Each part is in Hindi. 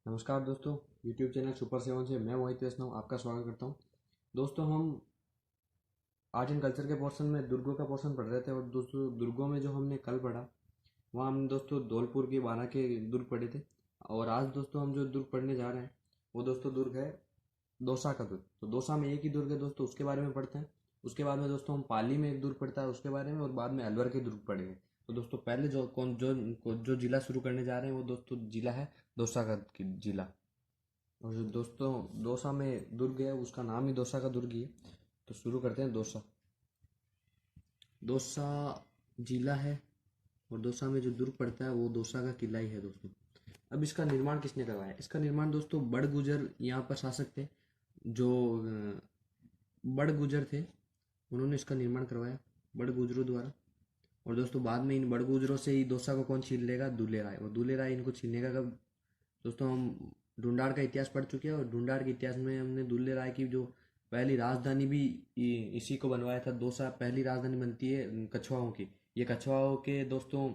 नमस्कार दोस्तों, YouTube चैनल सुपर सेवन से मैं मोहित वैष्णव आपका स्वागत करता हूं। दोस्तों, हम आर्ट एंड कल्चर के पोर्शन में दुर्गों का पोर्शन पढ़ रहे थे और दोस्तों दुर्गों में जो हमने कल पढ़ा वहाँ हम दोस्तों धौलपुर के बारह के दुर्ग पढ़े थे। और आज दोस्तों हम जो दुर्ग पढ़ने जा रहे हैं वो दोस्तों दुर्ग है दौसा का दुर्ग। तो दौसा में एक ही दुर्ग है दोस्तों, उसके बारे में पढ़ते हैं। उसके बाद में दोस्तों हम पाली में एक दुर्ग पढ़ता है उसके बारे में, और बाद में अलवर के दुर्ग पढ़ेंगे। तो दोस्तों पहले जो जिला शुरू करने जा रहे हैं वो दोस्तों जिला है दौसा का जिला। और जो दोस्तों दौसा में दुर्ग है उसका नाम ही दौसा का दुर्ग ही है। तो शुरू करते हैं। दौसा दौसा जिला है और दौसा में जो दुर्ग पड़ता है वो दौसा का किला ही है दोस्तों। अब इसका निर्माण किसने करवाया? इसका निर्माण दोस्तों बड़गुजर यहाँ पर शासक थे, जो बड़गुजर थे, उन्होंने इसका निर्माण करवाया बड़गुजरों द्वारा। और दोस्तों बाद में इन बड़गुजरों से ही दौसा को कौन छीन लेगा? दुल्ले राय। और दुल्ले राय इनको छीनेगा कब? दोस्तों हम ढूंढाड़ का इतिहास पढ़ चुके हैं और ढूंढाड़ के इतिहास में हमने दुल्ले राय की जो पहली राजधानी भी इसी को बनवाया था। दौसा पहली राजधानी बनती है कछवाओं की। ये कछवाओं के दोस्तों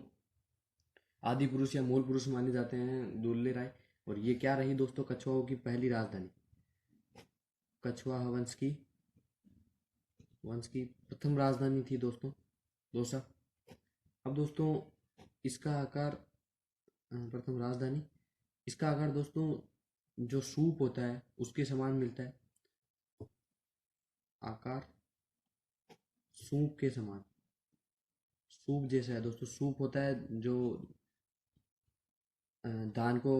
आदि पुरुष या मूल पुरुष माने जाते हैं दुल्ले राय। और ये क्या रही दोस्तों? कछवाओं की पहली राजधानी, कछवा वंश की प्रथम राजधानी थी दोस्तों दौसा। अब दोस्तों इसका आकार, प्रथम राजधानी, इसका आकार दोस्तों जो सूप होता है उसके समान मिलता है। आकार सूप के समान, सूप जैसा है दोस्तों। सूप होता है जो धान को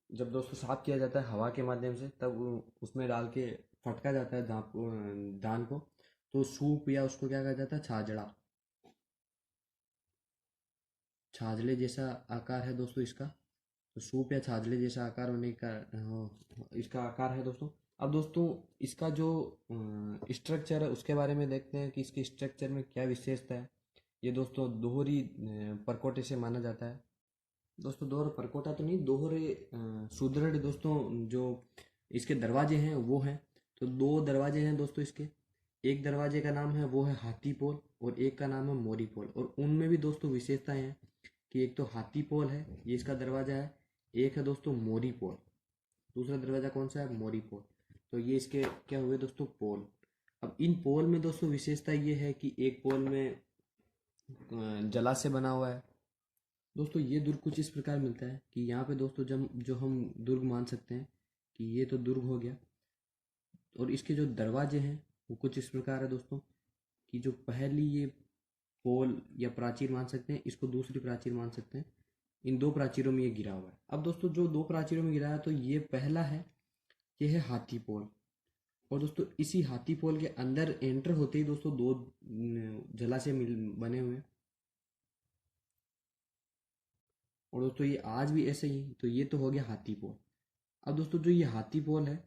जब दोस्तों साफ किया जाता है हवा के माध्यम से, तब उसमें डाल के फटका जाता है धान को। तो सूप या उसको क्या कहा जाता है? छाजड़ा। छाजले जैसा आकार है दोस्तों इसका। तो सूप या छाजले जैसा आकार होने का इसका आकार है दोस्तों। अब दोस्तों इसका जो स्ट्रक्चर है उसके बारे में देखते हैं कि इसके स्ट्रक्चर में क्या विशेषता है। ये दोस्तों दोहरी परकोटे से माना जाता है। दोस्तों दोहरा परकोटा तो नहीं, दोहरे सुदृढ़ दोस्तों जो इसके दरवाजे हैं वो हैं। तो दो दरवाजे हैं दोस्तों इसके। एक दरवाजे का नाम है वो है हाथी पोल और एक का नाम है मोरी पोल। और उनमें भी दोस्तों विशेषताएं हैं कि एक तो हाथी पोल है, ये इसका दरवाजा है। एक है दोस्तों मोरी पोल, दूसरा दरवाजा कौन सा है? मोरी पोल। तो ये इसके क्या हुए दोस्तों? पोल। अब इन पोल में दोस्तों विशेषता ये है कि एक पोल में जला से बना हुआ है। दोस्तों ये दुर्ग कुछ इस प्रकार मिलता है कि यहाँ पे दोस्तों जब जो हम दुर्ग मान सकते हैं कि ये तो दुर्ग हो गया। और इसके जो दरवाजे हैं वो कुछ इस प्रकार है दोस्तों कि जो पहली ये पोल या प्राचीर मान सकते हैं, इसको दूसरी प्राचीर मान सकते हैं। इन दो प्राचीरों में ये गिरा हुआ है। अब दोस्तों जो दो प्राचीरों में गिरा है तो ये पहला है, ये है हाथी पोल। और दोस्तों इसी हाथी पोल के अंदर एंटर होते ही दोस्तों दो जला से मिल बने हुए हैं। और दोस्तों ये आज भी ऐसे ही। तो ये तो हो गया हाथी पोल। अब दोस्तों जो ये हाथी पोल है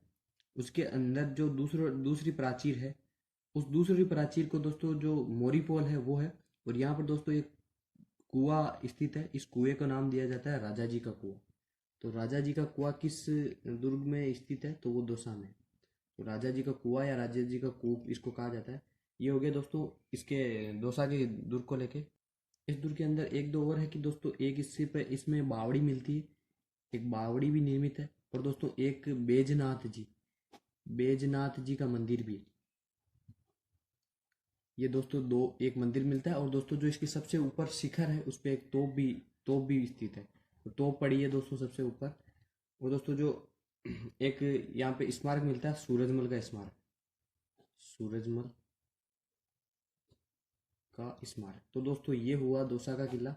उसके अंदर जो दूसरी प्राचीर है, उस दूसरी प्राचीर को दोस्तों जो मोरी पोल है वो है। और यहाँ पर दोस्तों एक कुआं स्थित है। इस कुएं का नाम दिया जाता है राजा जी का कुआं। तो राजा जी का कुआं किस दुर्ग में स्थित है? तो वो दौसा में। तो राजा जी का कुआं या राजा जी का कूप इसको कहा जाता है। ये हो गया दोस्तों इसके दौसा के दुर्ग को लेके। इस दुर्ग के अंदर एक दो और है कि दोस्तों एक इससे पे इसमें बावड़ी मिलती है, एक बावड़ी भी निर्मित है। और दोस्तों एक बैजनाथ जी का मंदिर भी है। ये दोस्तों दो एक मंदिर मिलता है। और दोस्तों जो इसकी सबसे ऊपर शिखर है उस पर एक तोप भी स्थित है। तो तोप पड़ी है दोस्तों सबसे ऊपर। और दोस्तों जो एक यहाँ पे स्मारक मिलता है, सूरजमल का स्मारक, सूरजमल का स्मारक। तो दोस्तों ये हुआ दौसा का किला।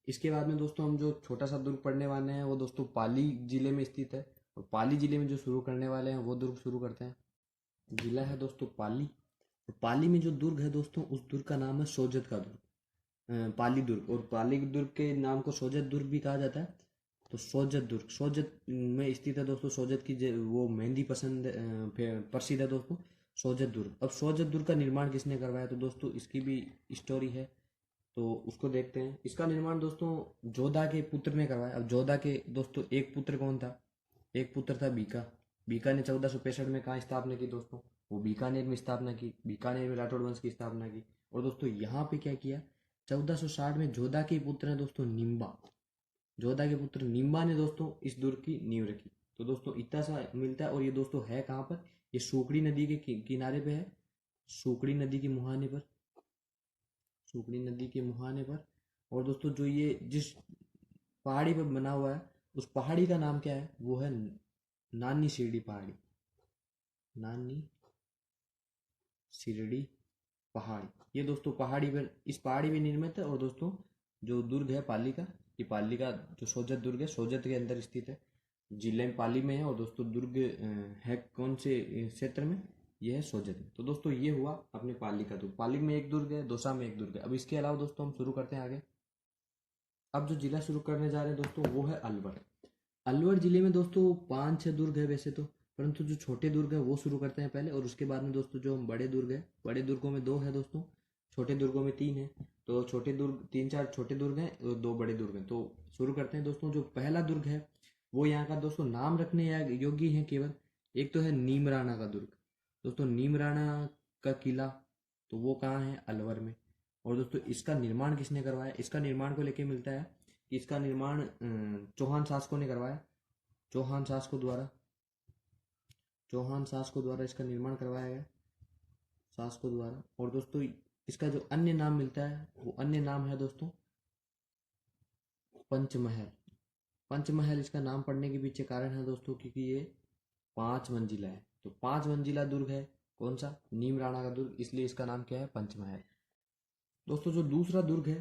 इसके बाद में दोस्तों हम जो छोटा सा दुर्ग पढ़ने वाले हैं वो दोस्तों पाली जिले में स्थित है। और पाली जिले में जो शुरू करने वाले हैं वो दुर्ग शुरू करते हैं। जिला है दोस्तों पाली। और पाली में जो दुर्ग है दोस्तों उस दुर्ग का नाम है सोजत का दुर्ग, पाली दुर्ग। और पाली दुर्ग के नाम को सोजत दुर्ग भी कहा जाता है। तो सोजत दुर्ग सोजत में स्थित है दोस्तों। सोजत की वो मेहंदी प्रसिद्ध है दोस्तों, सोजत दुर्ग। अब सोजत दुर्ग का निर्माण किसने करवाया? तो दोस्तों इसकी भी स्टोरी है, तो उसको देखते हैं। इसका निर्माण दोस्तों जोधा के पुत्र ने करवाया। अब जोधा के दोस्तों एक पुत्र कौन था? एक पुत्र था बीका। बीका ने 1465 में कहाँ स्थापना की दोस्तों? वो बीकानेर में स्थापना की। बीकानेर में राठौड़ वंश की स्थापना की। और दोस्तों यहाँ पे क्या किया? 1460 में जोधा के पुत्र है दोस्तों निम्बा। जोधा के पुत्र नीम्बा ने दोस्तों इस दुर्ग की नींव रखी। तो दोस्तों इतना सा मिलता है। और ये दोस्तों है कहाँ पर, ये सूकड़ी नदी के किनारे पे है, सूकड़ी नदी के मुहाने पर, सूकड़ी नदी के मुहाने पर। और दोस्तों जो ये जिस पहाड़ी पर बना हुआ है, उस पहाड़ी का नाम क्या है, वो है नानी शिरडी पहाड़ी, नानी शिरडी पहाड़ी। ये दोस्तों पहाड़ी पर, इस पहाड़ी पे निर्मित है। और दोस्तों जो दुर्ग है पाली का, ये पाली का जो सोजत दुर्ग है, सोजत के अंदर स्थित है, जिले में पाली में है। और दोस्तों दुर्ग है कौन से क्षेत्र में, ये है सोजत में। तो दोस्तों ये हुआ अपने पाली का दुर्ग। पाली में एक दुर्ग है, दौसा में एक दुर्ग है। अब इसके अलावा दोस्तों हम शुरू करते हैं आगे। अब जो जिला शुरू करने जा रहे हैं दोस्तों, वो है अलवर। अलवर जिले में दोस्तों 5-6 दुर्ग है वैसे तो, परंतु जो छोटे दुर्ग है वो शुरू करते हैं पहले, और उसके बाद में दोस्तों जो हम बड़े दुर्ग है, बड़े दुर्गों में 2 है दोस्तों, छोटे दुर्गों में 3 है। तो छोटे दुर्ग 3-4 छोटे दुर्ग हैं और 2 बड़े दुर्ग हैं। तो शुरू करते हैं दोस्तों। जो पहला दुर्ग है वो यहाँ का दोस्तों नाम रखने योग्य है केवल। एक तो है नीमराणा का दुर्ग। दोस्तों नीमराणा का किला, तो वो कहाँ है, अलवर में। और दोस्तों इसका निर्माण किसने करवाया, इसका निर्माण को लेके मिलता है कि इसका निर्माण चौहान शासकों ने करवाया, चौहान शासकों द्वारा, चौहान शासकों द्वारा इसका निर्माण करवाया गया, शासकों द्वारा। और दोस्तों इसका जो अन्य नाम मिलता है, वो अन्य नाम है दोस्तों पंचमहल। पंचमहल इसका नाम पड़ने के पीछे कारण है दोस्तों, क्योंकि ये 5 मंजिला है। तो 5 मंजिला दुर्ग है, कौन सा, नीम राणा का दुर्ग, इसलिए इसका नाम क्या है, पंचमहल। दोस्तों जो दूसरा दुर्ग है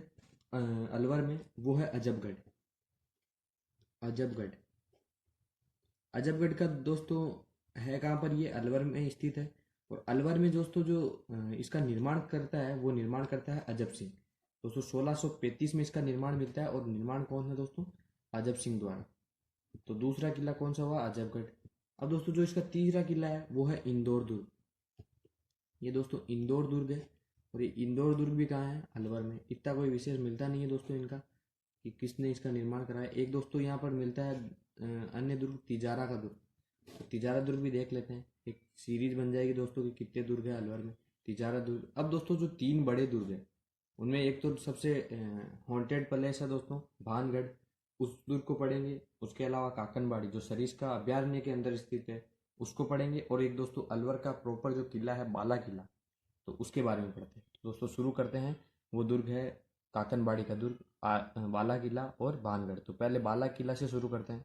अलवर में, वो है अजबगढ़। अजबगढ़, अजबगढ़ का दोस्तों है कहाँ पर, ये अलवर में स्थित है। और अलवर में दोस्तों जो इसका निर्माण करता है, वो निर्माण करता है अजब सिंह। दोस्तों 1635 में इसका निर्माण मिलता है। और निर्माण कौन है दोस्तों, अजब सिंह द्वारा। तो दूसरा किला कौन सा हुआ, अजबगढ़। अब दोस्तों जो इसका तीसरा किला है वो है इंदौर दुर्ग। ये दोस्तों इंदौर दुर्ग है। और ये इंदौर दुर्ग भी कहाँ है, अलवर में। इतना कोई विशेष मिलता नहीं है दोस्तों इनका कि किसने इसका निर्माण कराया। एक दोस्तों यहाँ पर मिलता है अन्य दुर्ग, तिजारा का दुर्ग। तो तिजारा दुर्ग भी देख लेते हैं, एक सीरीज बन जाएगी दोस्तों कि कितने दुर्ग है अलवर में। तिजारा दुर्ग। अब दोस्तों जो 3 बड़े दुर्ग है, उनमें एक तो सबसे हॉन्टेड प्लेस है दोस्तों भानगढ़, उस दुर्ग को पढ़ेंगे। उसके अलावा काकनबाड़ी जो सरिस्का अभयारण्य के अंदर स्थित है, उसको पढ़ेंगे। और एक दोस्तों अलवर का प्रॉपर जो किला है, बाला किला, तो उसके बारे में पढ़ते हैं। दोस्तों शुरू करते हैं। वो दुर्ग है काकनबाड़ी का दुर्ग, बाला किला और भानगढ़। तो पहले बाला किला से शुरू करते हैं।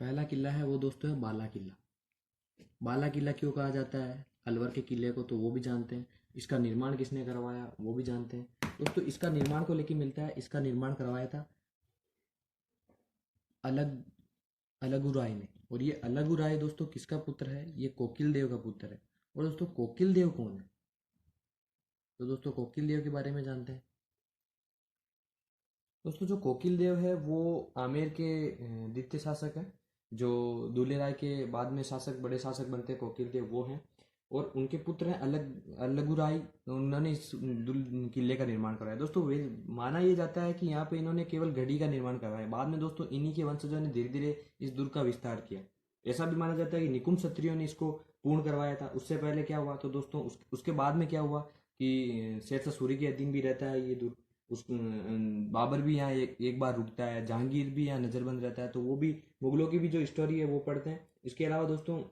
पहला किला है वो दोस्तों है बाला किला। बाला किला क्यों कहा जाता है अलवर के किले को, तो वो भी जानते हैं। इसका निर्माण किसने करवाया, वो भी जानते हैं दोस्तों। इसका निर्माण को लेके मिलता है, इसका निर्माण करवाया था अलग अलगुराय ने। और ये अलगुराय दोस्तों किसका पुत्र है, ये कोकिल देव का पुत्र है। और दोस्तों कोकिल देव कौन है, तो दोस्तों कोकिल देव के बारे में जानते हैं। दोस्तों जो कोकिल देव है वो आमेर के द्वितीय शासक है। जो दूल्हे राय के बाद में शासक, बड़े शासक बनते हैं, कोकिल देव वो हैं। और उनके पुत्र हैं अलगुराई। उन्होंने इस किले का निर्माण कराया दोस्तों। वे माना ये जाता है कि यहाँ पे इन्होंने केवल गढ़ी का निर्माण करवाया। बाद में दोस्तों इन्हीं के वंशजों ने धीरे धीरे इस दुर्ग का विस्तार किया। ऐसा भी माना जाता है कि निकुंभ क्षत्रियों ने इसको पूर्ण करवाया था। उससे पहले क्या हुआ, तो दोस्तों उसके बाद में क्या हुआ कि शेरशाह सूरी के अधीन भी रहता है ये दुर्ग। उस बाबर भी यहाँ एक बार रुकता है, जहांगीर भी यहाँ नजरबंद रहता है। तो वो भी मुगलों की भी जो स्टोरी है वो पढ़ते हैं। इसके अलावा दोस्तों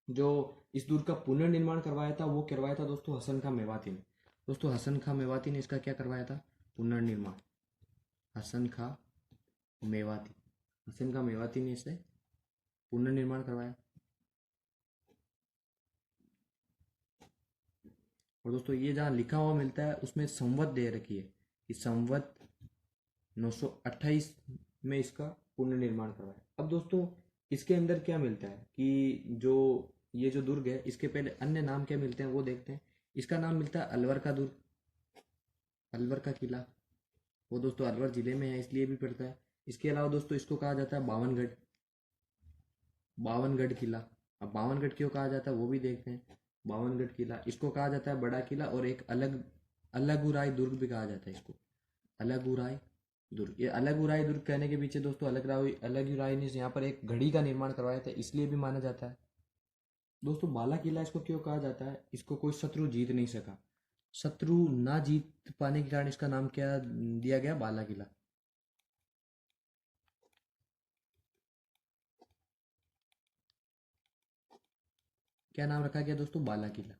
जो इस दुर्ग का पुनर्निर्माण करवाया था, वो करवाया था दोस्तों हसन खां मेवाती ने। दोस्तों हसन खां मेवाती ने इसका क्या करवाया था, पुनर्निर्माण। हसन खां मेवाती, हसन खां मेवाती ने इसे पुनर्निर्माण करवाया। और दोस्तों ये जहाँ लिखा हुआ मिलता है उसमें संवत दे रखी है कि संवत 928 में इसका पुनर्निर्माण करवाया। अब दोस्तों इसके अंदर क्या मिलता है कि जो ये जो दुर्ग है, इसके पहले अन्य नाम क्या मिलते हैं वो देखते हैं। इसका नाम मिलता है अलवर का दुर्ग, अलवर का किला। वो दोस्तों अलवर जिले में है इसलिए भी पड़ता है। इसके अलावा दोस्तों इसको कहा जाता है बावनगढ़, बावनगढ़ किला। अब बावनगढ़ क्यों कहा जाता है वो भी देखते हैं। बावनगढ़ किला, इसको कहा जाता है बड़ा किला। और एक अलग अलगुराई दुर्ग भी कहा जाता है इसको, अलगुराई दुर्ग। ये अलगुराई दुर्ग कहने के पीछे दोस्तों अलगुराई ने यहाँ पर एक घड़ी का निर्माण करवाया था, इसलिए भी माना जाता है। दोस्तों बाला किला इसको क्यों कहा जाता है, इसको कोई शत्रु जीत नहीं सका। शत्रु ना जीत पाने के कारण इसका नाम क्या दिया गया, बाला किला। क्या नाम रखा गया दोस्तों? बाला किला।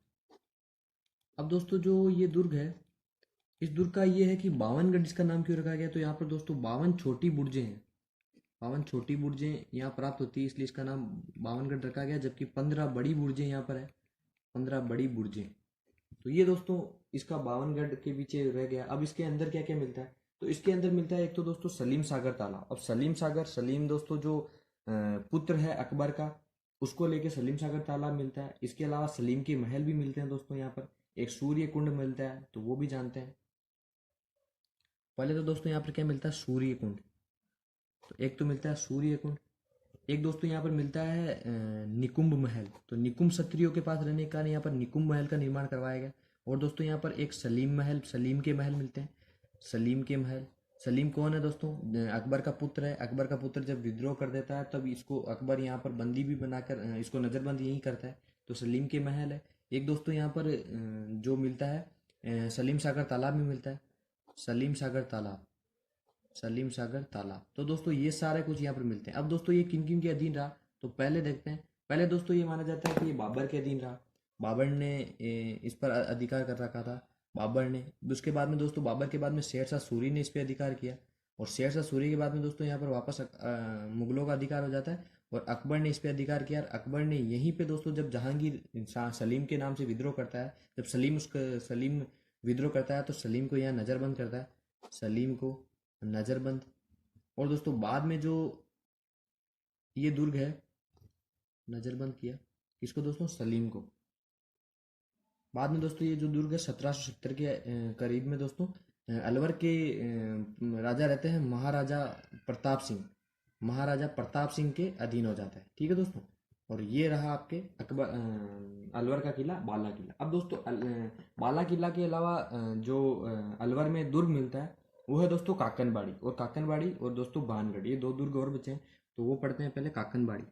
अब दोस्तों जो ये दुर्ग है, इस दुर्ग का ये है कि 52गढ़ इसका नाम क्यों रखा गया? तो यहाँ पर दोस्तों 52 छोटी बुर्जें हैं, 52 छोटी बुर्जें यहाँ प्राप्त होती है, इसलिए इसका नाम 52गढ़ रखा गया। जबकि 15 बड़ी बुर्जें यहाँ पर है, 15 बड़ी बुर्जें। तो ये दोस्तों इसका 52गढ़ के पीछे रह गया। अब इसके अंदर क्या क्या मिलता है? तो इसके अंदर मिलता है एक तो दोस्तों सलीम सागर तालाब। अब सलीम सागर, सलीम दोस्तों जो पुत्र है अकबर का, उसको लेके सलीम सागर तालाब मिलता है। इसके अलावा सलीम के महल भी मिलते हैं दोस्तों यहाँ पर। एक सूर्य कुंड मिलता है, तो वो भी जानते हैं। पहले तो दोस्तों यहाँ पर क्या मिलता है? सूर्य कुंड। तो एक तो मिलता है सूर्य कुंड। एक दोस्तों यहाँ पर मिलता है निकुंभ महल। तो निकुंभ क्षत्रियों के पास रहने के कारण यहाँ पर निकुंभ महल का निर्माण करवाया गया। और दोस्तों यहाँ पर एक सलीम महल, सलीम के महल मिलते हैं, सलीम के महल। सलीम कौन है दोस्तों? अकबर का पुत्र है। अकबर का पुत्र जब विद्रोह कर देता है तब इसको अकबर यहाँ पर बंदी भी बनाकर इसको नज़रबंद यहीं करता है। तो सलीम के महल है। एक दोस्तों यहाँ पर जो मिलता है सलीम सागर तालाब में मिलता है, सलीम सागर तालाब, सलीम सागर तालाब। तो दोस्तों ये सारे कुछ यहाँ पर मिलते हैं। अब दोस्तों ये किन किन के अधीन रहा, तो पहले देखते हैं। पहले दोस्तों ये माना जाता है कि ये बाबर के अधीन रहा। बाबर ने इस पर अधिकार कर रखा था, बाबर ने। उसके बाद में दोस्तों बाबर के बाद में शेरशाह सूरी ने इस पर अधिकार किया। और शेरशाह सूरी के बाद में दोस्तों यहाँ पर वापस मुगलों का अधिकार हो जाता है और अकबर ने इस पर अधिकार किया। और अकबर ने यहीं पे दोस्तों जब जहांगीर सलीम के नाम से विद्रोह करता है, जब सलीम विद्रोह करता है तो सलीम को यहाँ नज़रबंद करता है, सलीम को नज़रबंद। और दोस्तों बाद में जो ये दुर्ग है, नज़रबंद किया किसको दोस्तों? सलीम को। बाद में दोस्तों ये जो दुर्ग है 1770 के करीब में दोस्तों अलवर के राजा रहते हैं महाराजा प्रताप सिंह, महाराजा प्रताप सिंह के अधीन हो जाता है। ठीक है दोस्तों। और ये रहा आपके अकबर अलवर का किला, बाला किला। अब दोस्तों बाला किला के अलावा जो अलवर में दुर्ग मिलता है वो है दोस्तों काकनबाड़ी। और काकनबाड़ी और दोस्तों भानगढ़, ये दो दुर्ग और बचे हैं। तो वो पढ़ते हैं पहले काकनबाड़ी।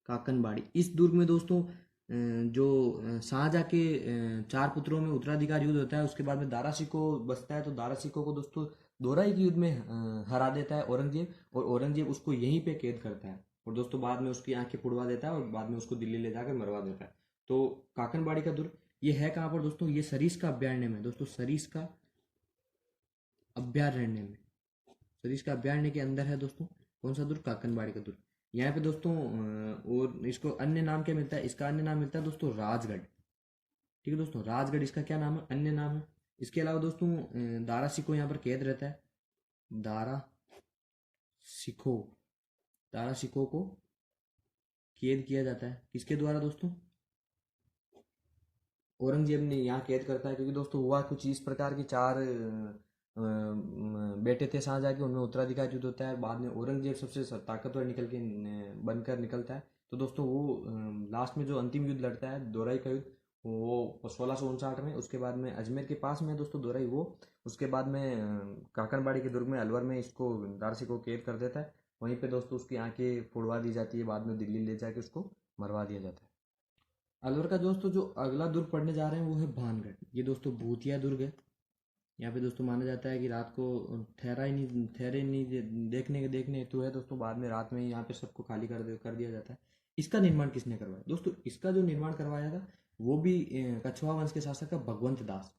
काकनबाड़ी, इस दुर्ग में दोस्तों जो शाहजहाँ के चार पुत्रों में उत्तराधिकार युद्ध होता है, उसके बाद में दारा शिकोह बसता है। तो दारा शिकोह को दोस्तों दोराई के युद्ध में हरा देता है औरंगजेब, और औरंगजेब उसको यहीं पे कैद करता है। और दोस्तों बाद में उसकी आंखें फुड़वा देता है और बाद में उसको दिल्ली ले जाकर मरवा देता है। तो काकनबाड़ी का दुर्ग ये है कहाँ पर दोस्तों? ये सरीस का अभ्यारण्य में दोस्तों, सरीस का अभ्यारण्य में, सरीस का अभ्यारण्य के अंदर है दोस्तों कौन सा दुर्ग? काकनबाड़ी का दुर्ग। यहाँ पे दोस्तों और इसको अन्य नाम क्या मिलता है? इसका अन्य नाम मिलता है दोस्तों राजगढ़। ठीक है दोस्तों, राजगढ़ इसका क्या नाम है? अन्य नाम है। इसके अलावा दोस्तों दारा सिकोह यहाँ पर कैद रहता है, दारा सिकोह, दारा सिकोह को कैद किया जाता है किसके द्वारा दोस्तों? औरंगजेब ने यहाँ कैद करता है। क्योंकि दोस्तों हुआ कुछ इस प्रकार की, चार बेटे थे शाहजहाँ के, उनमें उत्तराधिकार युद्ध होता है। बाद में औरंगजेब सबसे ताकतवर निकल के बनकर निकलता है। तो दोस्तों वो लास्ट में जो अंतिम युद्ध लड़ता है दोराई का युद्ध, वो 1659 में। उसके बाद में अजमेर के पास में है दोस्तों दोराई वो। उसके बाद में काकनबाड़ी के दुर्ग में अलवर में इसको दारसी को कैद कर देता है। वहीं पे दोस्तों उसकी आंखें फोड़वा दी जाती है, बाद में दिल्ली ले जाके उसको मरवा दिया जाता है। अलवर का दोस्तों जो अगला दुर्ग पढ़ने जा रहे हैं वो है भानगढ़। ये दोस्तों भूतिया दुर्ग है। यहाँ पे दोस्तों माना जाता है कि रात को ठहरे नहीं देखने के देखने हेतु है दोस्तों। बाद में रात में ही यहाँ पे सबको खाली कर दिया जाता है। इसका निर्माण किसने करवाया दोस्तों? इसका जो निर्माण करवाया था वो भी कछवा वंश के शासक का भगवंत दास।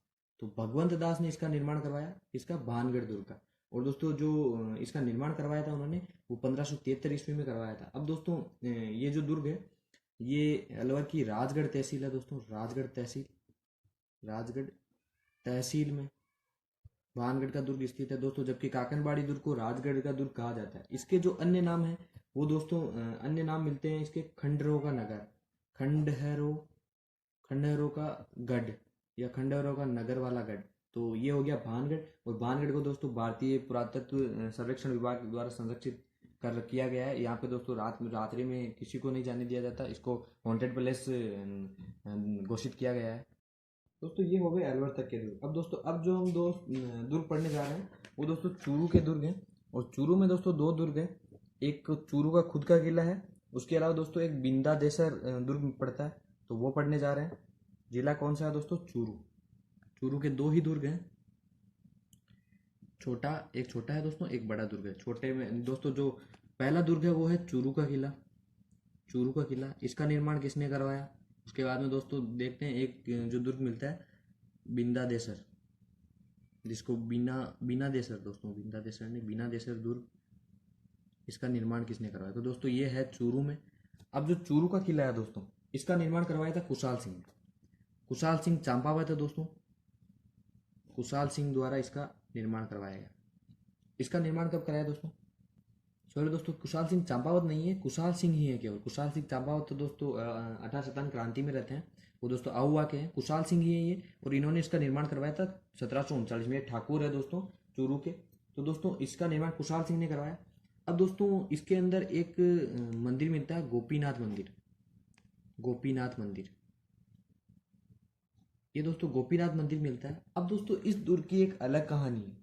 तो भगवंत दास ने इसका निर्माण करवाया, इसका भानगढ़ दुर्ग का। और दोस्तों जो इसका निर्माण करवाया था उन्होंने, वो 1573 ईस्वी में करवाया था। अब दोस्तों ये जो दुर्ग है ये अलवर की राजगढ़ तहसील है दोस्तों, राजगढ़ तहसील, राजगढ़ तहसील में भानगढ़ का दुर्ग स्थित है दोस्तों। जबकि काकनबाड़ी दुर्ग को राजगढ़ का दुर्ग कहा जाता है। इसके जो अन्य नाम है वो दोस्तों अन्य नाम मिलते हैं इसके खंडहरों का नगर, खंडहरों, खंडहरों का गढ़ या खंडहरों का नगर वाला गढ़। तो ये हो गया भानगढ़। और भानगढ़ को दोस्तों भारतीय पुरातत्व सर्वेक्षण विभाग द्वारा संरक्षित कर किया गया है। यहाँ पे दोस्तों रात्रि में किसी को नहीं जाने दिया जाता, इसको हॉन्टेड प्लेस घोषित किया गया है दोस्तों। ये हो गए अलवर तक के दुर्ग। अब दोस्तों अब जो हम दुर्ग पढ़ने जा रहे हैं वो दोस्तों चूरू के दुर्ग हैं। और चूरू में दोस्तों दो दुर्ग हैं, एक चूरू का खुद का किला है, उसके अलावा दोस्तों एक बिंदा देसर दुर्ग पड़ता है। तो वो पढ़ने जा रहे हैं। जिला कौन सा है दोस्तों? चूरू। चूरू के दो ही दुर्ग हैं, एक छोटा है दोस्तों, एक बड़ा दुर्ग है। छोटे में दोस्तों जो पहला दुर्ग है वो है चूरू का किला। चूरू का किला, इसका निर्माण किसने करवाया? उसके बाद में दोस्तों देखते हैं एक जो दुर्ग मिलता है बिंदा देसर, जिसको बीना बीना देसर दोस्तों, बिंदा देसर नहीं, बीना देसर दुर्ग, इसका निर्माण किसने करवाया? तो दोस्तों ये है चूरू में। अब जो चूरू का किला है दोस्तों, इसका निर्माण करवाया था कुशाल सिंह ने। कुशाल सिंह चांपावत है दोस्तों, कुशाल सिंह द्वारा इसका निर्माण करवाया गया। इसका निर्माण कब कराया दोस्तों? सॉरी दोस्तों, कुशाल सिंह चंपावत नहीं है, कुशाल सिंह ही है केवल। कुशाल सिंह चंपावत तो दोस्तों 1857 क्रांति में रहते हैं, वो दोस्तों आहुआ के हैं। कुशाल सिंह ही है ये, और इन्होंने इसका निर्माण करवाया था 1739 में। ठाकुर है दोस्तों चूरू के, तो दोस्तों इसका निर्माण कुशाल सिंह ने करवाया। अब दोस्तों इसके अंदर एक मंदिर मिलता है, गोपीनाथ मंदिर। गोपीनाथ मंदिर, ये दोस्तों गोपीनाथ मंदिर मिलता है। अब दोस्तों इस दुर्ग की एक अलग कहानी है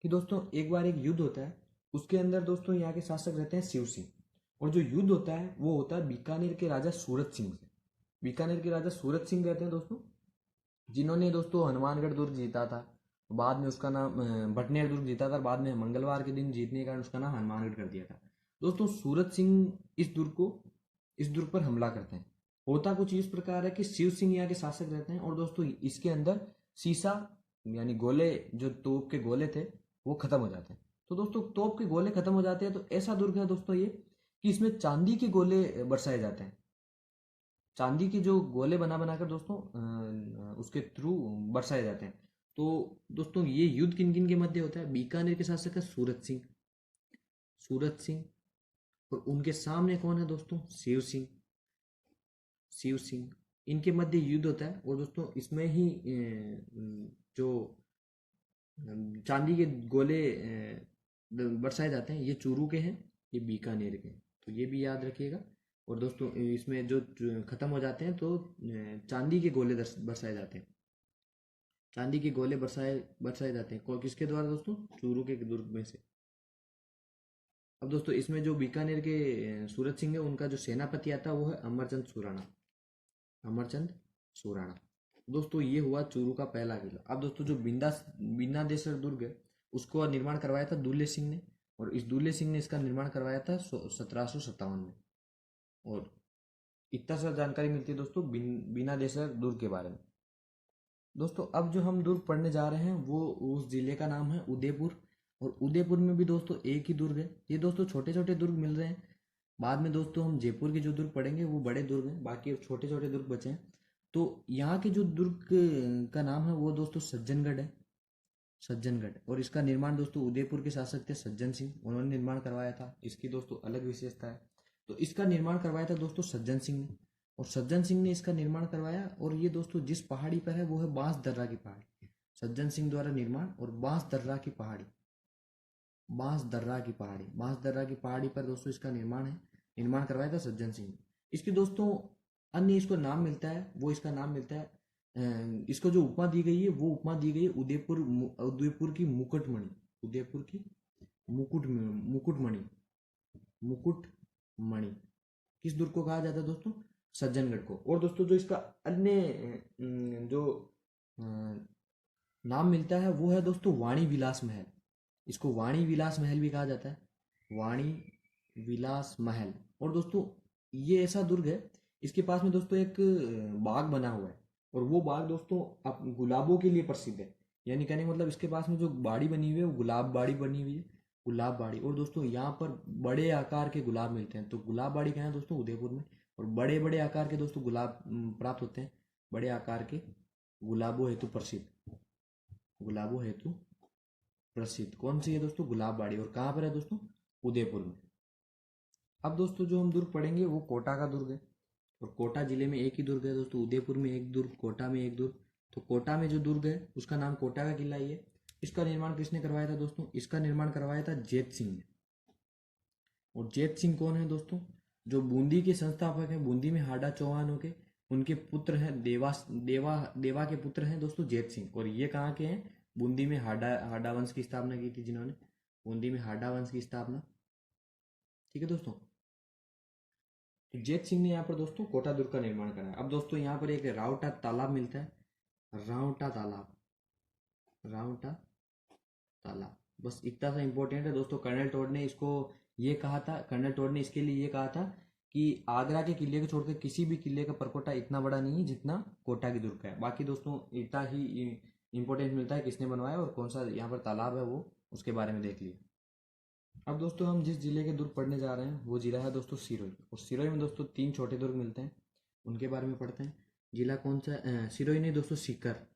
कि दोस्तों एक बार एक युद्ध होता है, उसके अंदर दोस्तों यहाँ के शासक रहते हैं शिव सिंह, और जो युद्ध होता है वो होता है बीकानेर के राजा सूरत सिंह से। बीकानेर के राजा सूरत सिंह रहते हैं दोस्तों, जिन्होंने दोस्तों हनुमानगढ़ दुर्ग जीता था। बाद में उसका नाम भटनेर दुर्ग जीता था, बाद में मंगलवार के दिन जीतने के कारण उसका नाम हनुमानगढ़ कर दिया था। दोस्तों सूरत सिंह इस दुर्ग पर हमला करते हैं। होता कुछ इस प्रकार है कि शिव सिंह यहाँ के शासक रहते हैं, और दोस्तों इसके अंदर शीशा यानी गोले, जो तोप के गोले थे वो खत्म हो जाते हैं। तो दोस्तों तोप के गोले खत्म हो जाते हैं, तो ऐसा दुर्ग है दोस्तों ये कि इसमें चांदी के गोले बरसाए जाते हैं। चांदी के जो गोले बना बनाकर दोस्तों उसके थ्रू बरसाए जाते हैं। तो दोस्तों ये युद्ध किन किन के मध्य होता है? बीकानेर के शासक है सूरत सिंह, सूरत सिंह, और उनके सामने कौन है दोस्तों? शिव सिंह, शिव सिंह। इनके मध्य युद्ध होता है, और दोस्तों इसमें ही जो चांदी के गोले बरसाए जाते हैं, ये चूरू के हैं, ये बीकानेर के हैं, तो ये भी याद रखिएगा। और दोस्तों इसमें जो खत्म हो जाते हैं तो चांदी के गोले बरसाए जाते हैं, चांदी के गोले बरसाए बरसाए जाते हैं। किसके द्वारा दोस्तों? चूरू के दुर्ग में से। अब दोस्तों इसमें जो बीकानेर के सूरत सिंह है, उनका जो सेनापति आता है वो है अमरचंद सुराणा, अमरचंद सुराणा। दोस्तों ये हुआ चूरू का पहला किला। अब दोस्तों जो बिन्नादेश्वर दुर्ग है, उसको निर्माण करवाया था दुल्ले सिंह ने, और इस दुल्ले सिंह ने इसका निर्माण करवाया था 1757 में। और इतना सा जानकारी मिलती है दोस्तों बिन्नादेश्वर दुर्ग के बारे में। दोस्तों अब जो हम दुर्ग पढ़ने जा रहे हैं वो उस जिले का नाम है उदयपुर, और उदयपुर में भी दोस्तों एक ही दुर्ग है। ये दोस्तों छोटे छोटे दुर्ग मिल रहे हैं। बाद में दोस्तों हम जयपुर के जो दुर्ग पढ़ेंगे वो बड़े दुर्ग हैं, बाकी छोटे छोटे दुर्ग बचे हैं। तो यहाँ के जो दुर्ग का नाम है वो दोस्तों सज्जनगढ़ है, सज्जनगढ़। और इसका निर्माण दोस्तों उदयपुर के शासक थे सज्जन सिंह, उन्होंने निर्माण करवाया था। इसकी दोस्तों अलग विशेषता है। तो इसका निर्माण करवाया था दोस्तों सज्जन सिंह ने, और सज्जन सिंह ने इसका निर्माण करवाया। और ये दोस्तों जिस पहाड़ी पर है वो है बांस दर्रा की पहाड़ी, सज्जन सिंह द्वारा निर्माण। और बांस दर्रा की पहाड़ी, बांस दर्रा की पहाड़ी, बांस दर्रा की पहाड़ी पर दोस्तों इसका निर्माण है, निर्माण करवाया था सज्जन सिंह ने। इसकी दोस्तों अन्य इसको नाम मिलता है, वो इसका नाम मिलता है इसको जो उपमा दी गई है वो उपमा दी गई है उदयपुर की मुकुटमणि, उदयपुर की मुकुटमणि, मुकुटमणि। किस दुर्ग को कहा जाता है दोस्तों? सज्जनगढ़ को। और दोस्तों जो इसका अन्य जो नाम मिलता है वो है दोस्तों वाणी विलास महल। इसको वाणी विलास महल भी कहा जाता है, वाणी विलास महल। और दोस्तों ये ऐसा दुर्ग है, इसके पास में दोस्तों एक बाग बना हुआ है, और वो बाग दोस्तों अब गुलाबों के लिए प्रसिद्ध है। यानी कहने का मतलब इसके पास में जो बाड़ी बनी हुई है वो गुलाब बाड़ी बनी हुई है, गुलाब बाड़ी। और दोस्तों यहाँ पर बड़े आकार के गुलाब मिलते हैं। तो गुलाब बाड़ी कहाँ है दोस्तों? उदयपुर में। और बड़े बड़े आकार के दोस्तों गुलाब प्राप्त होते हैं, बड़े आकार के, गुलाबों हेतु प्रसिद्ध, गुलाबों हेतु प्रसिद्ध। कौन सी है दोस्तों? गुलाब बाड़ी। और कहाँ पर है दोस्तों? उदयपुर में। अब दोस्तों जो हम दुर्ग पढ़ेंगे वो कोटा का दुर्ग है, और कोटा जिले में एक ही दुर्ग है दोस्तों, उदयपुर में एक दुर्ग, कोटा में एक दुर्ग। तो कोटा में जो दुर्ग है उसका नाम कोटा का किला ही है। इसका निर्माण किसने करवाया था दोस्तों? इसका निर्माण करवाया था जैत सिंह ने। और जैत सिंह कौन है दोस्तों? जो बूंदी के संस्थापक हैं, बूंदी में हाडा चौहानों के, उनके पुत्र हैं, देवा के पुत्र हैं दोस्तों जैत सिंह। और ये कहाँ के हैं? बूंदी में हाडा वंश की स्थापना की थी जिन्होंने, बूंदी में हाडा वंश की स्थापना। ठीक है दोस्तों, तो जैत सिंह ने यहाँ पर दोस्तों कोटा दुर्ग का निर्माण करा है। अब दोस्तों यहाँ पर एक रावटा तालाब मिलता है, रावटा तालाब, रावटा तालाब। बस इतना सा इंपॉर्टेंट है दोस्तों। कर्नल टोड ने इसको ये कहा था, कर्नल टोड ने इसके लिए ये कहा था कि आगरा के किले को छोड़कर किसी भी किले का परकोटा इतना बड़ा नहीं है जितना कोटा की दुर्ग का है। बाकी दोस्तों इतना ही इम्पोर्टेंट मिलता है किसने बनवाया और कौन सा यहाँ पर तालाब है वो उसके बारे में देख लिए। अब दोस्तों हम जिस जिले के दुर्ग पढ़ने जा रहे हैं वो जिला है दोस्तों सिरोही। और सिरोही में दोस्तों 3 छोटे दुर्ग मिलते हैं, उनके बारे में पढ़ते हैं। जिला कौन सा, सिरोही नहीं दोस्तों, सीकर।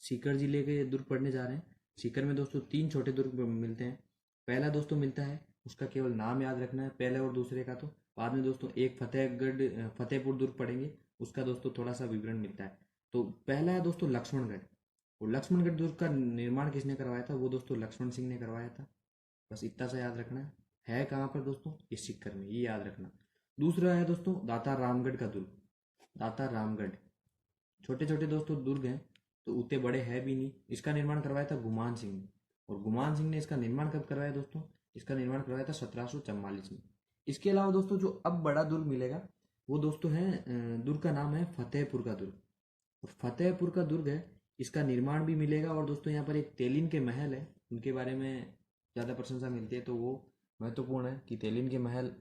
सीकर जिले के दुर्ग पढ़ने जा रहे हैं। सीकर में दोस्तों 3 छोटे दुर्ग मिलते हैं। पहला दोस्तों मिलता है, उसका केवल नाम याद रखना है पहले और दूसरे का। तो बाद में दोस्तों एक फतेहपुर दुर्ग पढ़ेंगे, उसका दोस्तों थोड़ा सा विवरण मिलता है। तो पहला है दोस्तों लक्ष्मणगढ़। और लक्ष्मणगढ़ दुर्ग का निर्माण किसने करवाया था? वो दोस्तों लक्ष्मण सिंह ने करवाया था। बस इतना सा याद रखना है कहाँ पर दोस्तों? ये सीकर में, ये याद रखना। दूसरा है दोस्तों दाता रामगढ़ का दुर्ग। दाता रामगढ़ छोटे छोटे दोस्तों दुर्ग हैं, तो उतने बड़े है भी नहीं। इसका निर्माण करवाया था गुमान सिंह ने। और गुमान सिंह ने इसका निर्माण कब करवाया दोस्तों? इसका निर्माण करवाया था 1744 में। इसके अलावा दोस्तों जो अब बड़ा दुर्ग मिलेगा वो दोस्तों है, दुर्ग का नाम है फतेहपुर का दुर्ग। और फतेहपुर का दुर्ग है, इसका निर्माण भी मिलेगा। और दोस्तों यहाँ पर एक तेलिन के महल है, उनके बारे में ज़्यादा प्रशंसा मिलती है, तो वो महत्वपूर्ण है कि तेलिन के महल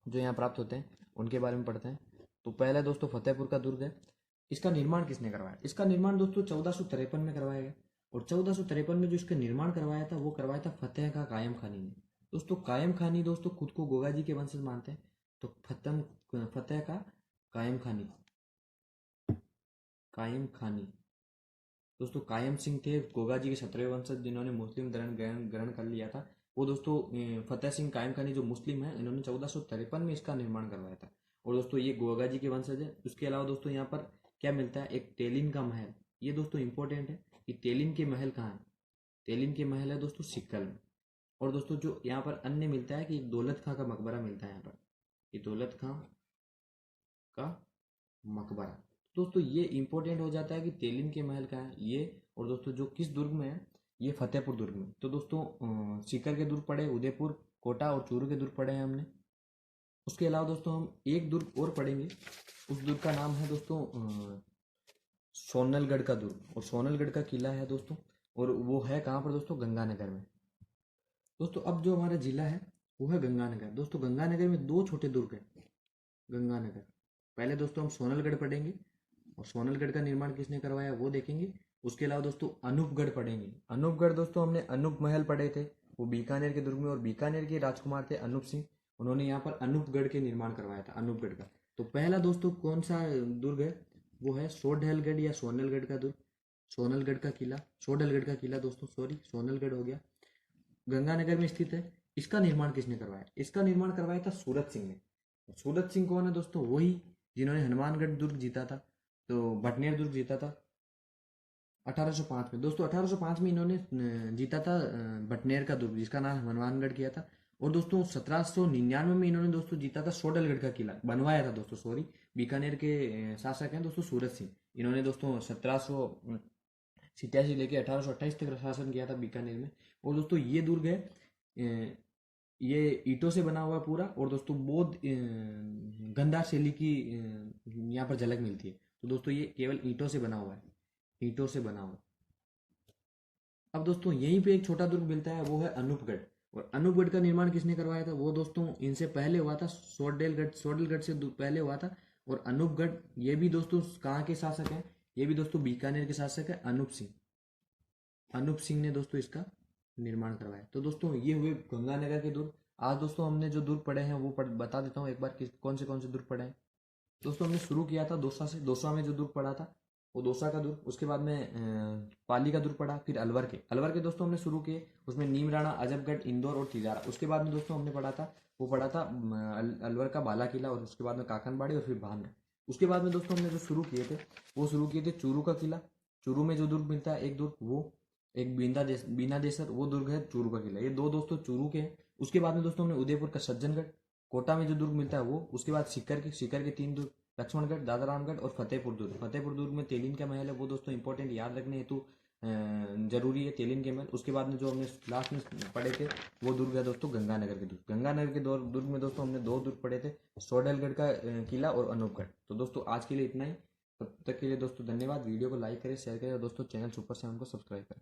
जो यहाँ प्राप्त होते हैं उनके बारे में पढ़ते हैं। तो पहला दोस्तों फतेहपुर का दुर्ग है। इसका निर्माण किसने करवाया? इसका निर्माण दोस्तों 1453 में करवाया गया। और 1453 में जो इसका निर्माण करवाया था वो करवाया था फतेह का कायम खानी ने। दोस्तों कायम खानी दोस्तों खुद को गोगा जी के वंशज मानते हैं, तो फतेह का कायम खानी, कायम खानी दोस्तों कायम सिंह थे गोगा जी के 17वें वंशज, जिन्होंने मुस्लिम धर्म ग्रहण कर लिया था। वो दोस्तों फतेह सिंह कायम खानी जो मुस्लिम है, इन्होंने 1453 में इसका निर्माण करवाया था। और दोस्तों ये गोगा जी के वंशज है। उसके अलावा दोस्तों यहाँ पर क्या मिलता है? एक तेलिन का महल। ये दोस्तों इंपॉर्टेंट है कि तेलिन के महल कहाँ है? तेलिन के महल है दोस्तों सिक्कल में। और दोस्तों जो यहाँ पर अन्य मिलता है कि दौलत खां का मकबरा मिलता है यहाँ पर, ये दौलत खां का मकबरा। दोस्तों ये इंपॉर्टेंट हो जाता है कि तेलिन के महल का है ये। और दोस्तों जो किस दुर्ग में है? ये फतेहपुर दुर्ग में। तो दोस्तों सीकर के दुर्ग पढ़े, उदयपुर, कोटा और चूरू के दुर्ग पढ़े हैं हमने। उसके अलावा दोस्तों हम एक दुर्ग और पढ़ेंगे। उस दुर्ग का नाम है दोस्तों सोनलगढ़ का दुर्ग। और सोनलगढ़ का किला है दोस्तों, और वो है कहाँ पर दोस्तों? गंगानगर में। दोस्तों अब जो हमारा जिला है वो है गंगानगर। दोस्तों गंगानगर में 2 छोटे दुर्ग हैं। गंगानगर पहले दोस्तों हम सोनलगढ़ पढ़ेंगे, और सोनलगढ़ का निर्माण किसने करवाया वो देखेंगे। उसके अलावा दोस्तों अनूपगढ़ पढ़ेंगे। अनूपगढ़ दोस्तों हमने अनूप महल पढ़े थे, वो बीकानेर के दुर्ग में। और बीकानेर के राजकुमार थे अनूप सिंह, उन्होंने यहाँ पर अनूपगढ़ के निर्माण करवाया था, अनूपगढ़ का। तो पहला दोस्तों कौन सा दुर्ग है? वो है सोढलगढ़ या सोनलगढ़ का दुर्ग। सोनलगढ़ का किला, सोढलगढ़ का किला दोस्तों, सॉरी सोनलगढ़ हो गया, गंगानगर में स्थित है। इसका निर्माण किसने करवाया? इसका निर्माण करवाया था सूरत सिंह ने। सूरत सिंह कौन है दोस्तों? वही जिन्होंने हनुमानगढ़ दुर्ग जीता था, तो भटनेर दुर्ग जीता था 1805 में। दोस्तों 1805 में इन्होंने जीता था भटनेर का दुर्ग, जिसका नाम हनुमानगढ़ किया था। और दोस्तों 1799 में इन्होंने दोस्तों जीता था सोडलगढ़ का किला, बनवाया था दोस्तों, सॉरी। बीकानेर के शासक हैं दोस्तों सूरत सिंह। इन्होंने दोस्तों 1787 लेके 1828 तक शासन किया था बीकानेर में। और दोस्तों ये दुर्ग है, ये ईंटों से बना हुआ है पूरा। और दोस्तों बौद्ध गंधार शैली की यहाँ पर झलक मिलती है। तो दोस्तों ये केवल ईंटों से बना हुआ है, ईंटों से बना हुआ। अब दोस्तों यहीं पे एक छोटा दुर्ग मिलता है, वो है अनूपगढ़। और अनूपगढ़ का निर्माण किसने करवाया था? वो दोस्तों इनसे पहले हुआ था, सोडलगढ़ से पहले हुआ था। और अनूपगढ़ ये भी दोस्तों कहाँ के शासक हैं? ये भी दोस्तों बीकानेर के शासक है अनूप सिंह। अनूप सिंह ने दोस्तों इसका निर्माण करवाया। तो दोस्तों ये हुए गंगानगर के दुर्ग। आज दोस्तों हमने जो दुर्ग पढ़े हैं वो बता देता हूँ एक बार कि कौन से दुर्ग पढ़े हैं। दोस्तों हमने शुरू किया था दौसा से। दौसा में जो दुर्ग पढ़ा था वो दौसा का दुर्ग। उसके बाद में पाली का दुर्ग पढ़ा, फिर अलवर के दोस्तों हमने शुरू किए। उसमें नीमराणा, अजबगढ़, इंदौर और तिजारा। उसके बाद में दोस्तों हमने पढ़ा था अलवर का बाला किला, और उसके बाद में काकनबाड़ी और फिर भानगढ़। उसके बाद में दोस्तों हमने जो शुरू किए थे चूरू का किला। चूरू में जो दुर्ग मिलता है एक दुर्ग, वो एक बीना देसर, वो दुर्ग है चूरू का किला। ये 2 दोस्तों चूरू के हैं। उसके बाद में दोस्तों हमने उदयपुर का सज्जनगढ़। कोटा में जो दुर्ग मिलता है वो। उसके बाद सीकर के 3 दुर्ग, लक्ष्मणगढ़, दादारामगढ़ और फतेहपुर दुर्ग। फतेहपुर दुर्ग में तेलिन का महल है, वो दोस्तों इंपॉर्टेंट याद रखने हेतु जरूरी है, तेलिन के महल। उसके बाद में जो हमने लास्ट में पढ़े थे वो दुर्ग है दोस्तों गंगानगर के दुर्ग। गंगानगर के दुर्ग में दोस्तों हमने 2 दुर्ग पढ़े थे, सोडलगढ़ का किला और अनूपगढ़। तो दोस्तों आज के लिए इतना ही। तब तक के लिए दोस्तों धन्यवाद। वीडियो को लाइक करें, शेयर करें, और दोस्तों चैनल सुपर 7 को सब्सक्राइब करें।